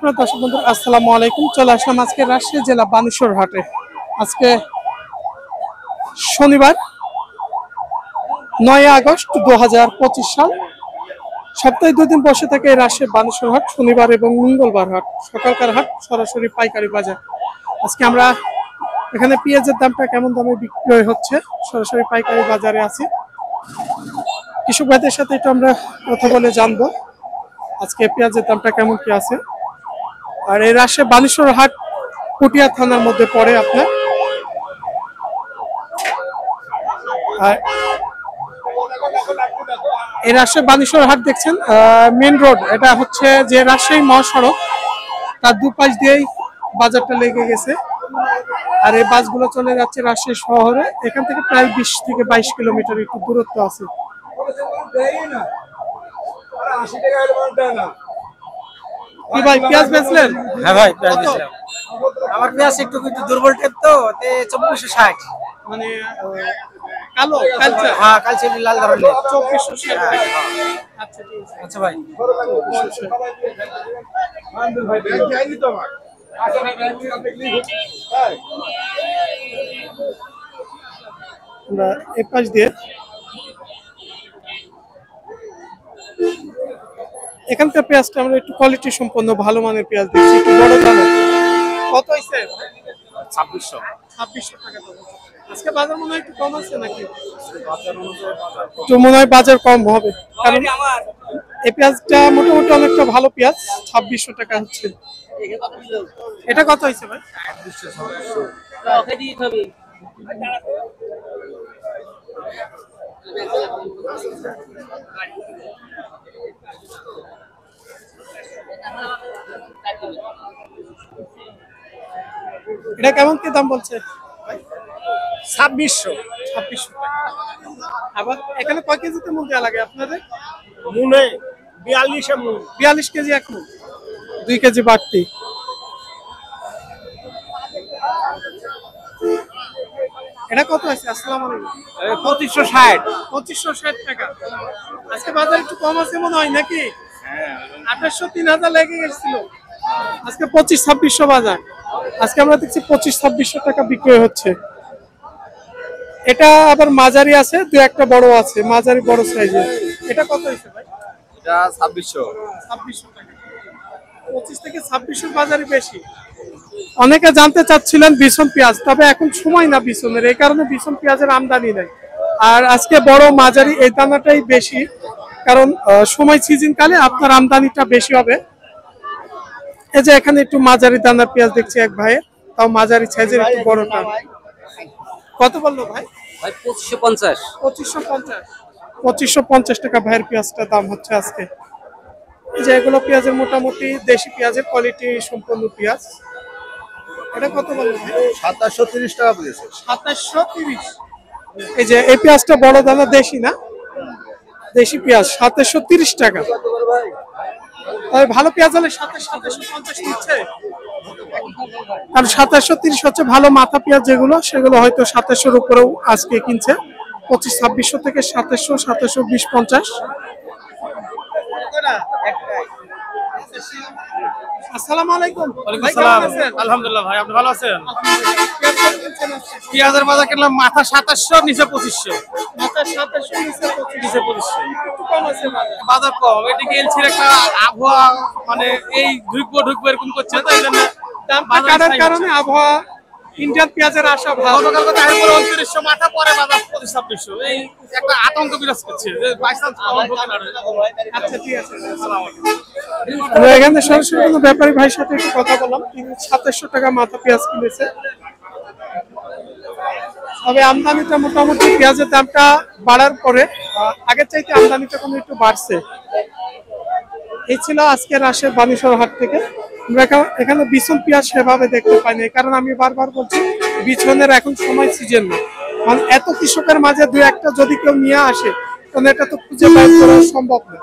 সুপ্রিয় দর্শক বন্ধু আসসালামু আলাইকুম। চলে আসলাম আজকে রাজশাহী জেলা বানেশ্বর হাটে। আজকে শনিবার 9 আগস্ট 2025 সাল। সপ্তাহে 2 দিন বসে থাকে রাজশাহী বানেশ্বর হাট, শনিবার এবং মঙ্গলবার হাট। সকালকার হাট সরাসরি পাইকারি বাজার। আজকে আমরা এখানে পেঁয়াজের দামটা কেমন দামে বিক্রয় হচ্ছে সরাসরি পাইকারি বাজারে আছি। কৃষক ভাইদের সাথে একটু আমরা কথা বলে জানবো আজকে পেঁয়াজের দামটা কেমন কি আছে। আর এই রাজশাহী বানেশ্বর হাট পুটিয়া থানার মধ্যে পড়ে আপনার। আর এই রাজশাহী বানেশ্বর হাট দেখছেন মেন রোড, এটা হচ্ছে যে রাজশাহী মহাসড়ক, তার দুপাশ দিয়েই বাজারটা লেগে গেছে। আর এই বাসগুলো চলে যাচ্ছে রাজশাহী শহরে। এখান থেকে প্রায় 20 থেকে 22 কিলোমিটার একটু দূরত্ব আছে। কি ভাই পেঁয়াজ বেচলেন? হ্যাঁ ভাই পেঁয়াজ বেচলাম। আমার পেঁয়াজ একটু দুর্বল টাইপ তো 2460 মানে কালো কালচা। হ্যাঁ কালচে লাল ধরনের 2460। আচ্ছা ঠিক আছে। আচ্ছা ভাই আমরা এই পাশ দিয়ে এখানকার পেঁয়াজটা আমরা একটু কোয়ালিটি সম্পন্ন ভালো মানের পেঁয়াজ দিচ্ছি, একটু বড় দানা। কত হইছে? 2600 টাকা দাম। আজকে বাজার মনে হয় একটু কম আছে নাকি? তো মনে হয় বাজার কম হবে, কারণ এই পেঁয়াজটা মোটামুটি অনেকটা ভালো পেঁয়াজ। 2600 টাকা হচ্ছে। এটা কত হয়েছে ভাই? এটা কেমন কি দাম বলছে? 2600 টাকা। আবার এখানে কয় কেজিতে মুগ দেওয়া লাগে আপনাদের? মুনে 42 মুন। 42 কেজি এক মুগ, 2 কেজি বাড়তি। এটা কত আছে? আসসালামু আলাইকুম। 2560 2560 টাকা। আজকে বাজার একটু কম আছে মনে হয় নাকি? 2800 3000 লেগে গেছিল। আজকে 2500-2600 বাজার। আজকে আমরা দেখছি 2500-2600 টাকা বিক্রয় হচ্ছে। এটা আবার মাঝারি আছে, দু একটা বড় আছে, মাঝারি বড় সাইজের। এটা কত হয়েছে ভাই? এটা 2600 টাকা। 25 থেকে 2600 বাজারই বেশি। অনেকে জানতে চাচ্ছিলেন বিছন পেঁয়াজ, তবে এখন সময় না বিছনের, এই কারণে বিছন পেঁয়াজের আমদানি নেই। আর আজকে বড় মাঝারি এই দানাটাই বেশি, কারণ সময় সিজন কালে আপনার আমদানিটা বেশি হবে। এই যে এখানে একটু মাঝারি দানার পেঁয়াজ দেখছি এক ভাইয়ের, তাও মাঝারি সাইজের একটু বড়টা। কত বললো ভাই? 2550 2550 টাকা ভাইয়ের পেঁয়াজটার দাম হচ্ছে আজকে। এই যে এগুলো পেঁয়াজের মোটামুটি দেশি পেঁয়াজের কোয়ালিটি সম্পন্ন পেঁয়াজ। এটা কত বললো ভাই? 2730 টাকা পড়েছে। 2730। এই যে এই পেঁয়াজটা বড় দানা দেশি না, দেশি পেঁয়াজ 2730 টাকা। তবে ভালো পেঁয়াজ হলে 2750 নিচ্ছে, কারণ 2730 হচ্ছে ভালো মাথা পেঁয়াজ যেগুলো, সেগুলো হয়তো 2700-র উপরেও আজকে কিনছে। 2500-2600 থেকে 2700, 2720, 50। আসসালামু আলাইকুম। আলহামদুলিল্লাহ ভাই, আপনি ভালো আছেন? পেঁয়াজের বাজার কিনলাম মাথা 2700, নিচে 2500। মাথা 2700, নিচে 2500। একটু কম আছে বাজার কম। এদিকে এলসির একটা আবহাওয়া, মানে এই ঢুকবো এরকম করছে, তাই জন্য দামটা কাটার কারণে আবহাওয়া ইন্ডিয়ান পেঁয়াজের আশা ভালো। গতকালকে তাই বলে 2900 মাথা, পরে বাজার 2500। এই একটা আতঙ্ক বিরাজ করছে যে বাইচান্স কখন ঢোকে না। আচ্ছা ঠিক আছে, আসসালামু আলাইকুম। আমরা এখানে সরাসরি কোনো ব্যাপারী ভাইয়ের সাথে একটু কথা বললাম, তিনি 2700 টাকা মাথা পেঁয়াজ কিনেছে। তবে আমদানিটা মোটামুটি পেঁয়াজের দামটা বাড়ার পরে আগের চাইতে আমদানিটা কোনো একটু বাড়ছে। এই ছিল আজকে রাজশাহী বানেশ্বর হাট থেকে। আমরা এখানে বিছন পেঁয়াজ সেভাবে দেখতে পাইনি, কারণ আমি বারবার বলছি বিছনের এখন সময় সিজন না। মানে এত কৃষকের মাঝে দু একটা যদি কেউ নিয়ে আসে, তাহলে এটা তো খুঁজে বের করা সম্ভব না।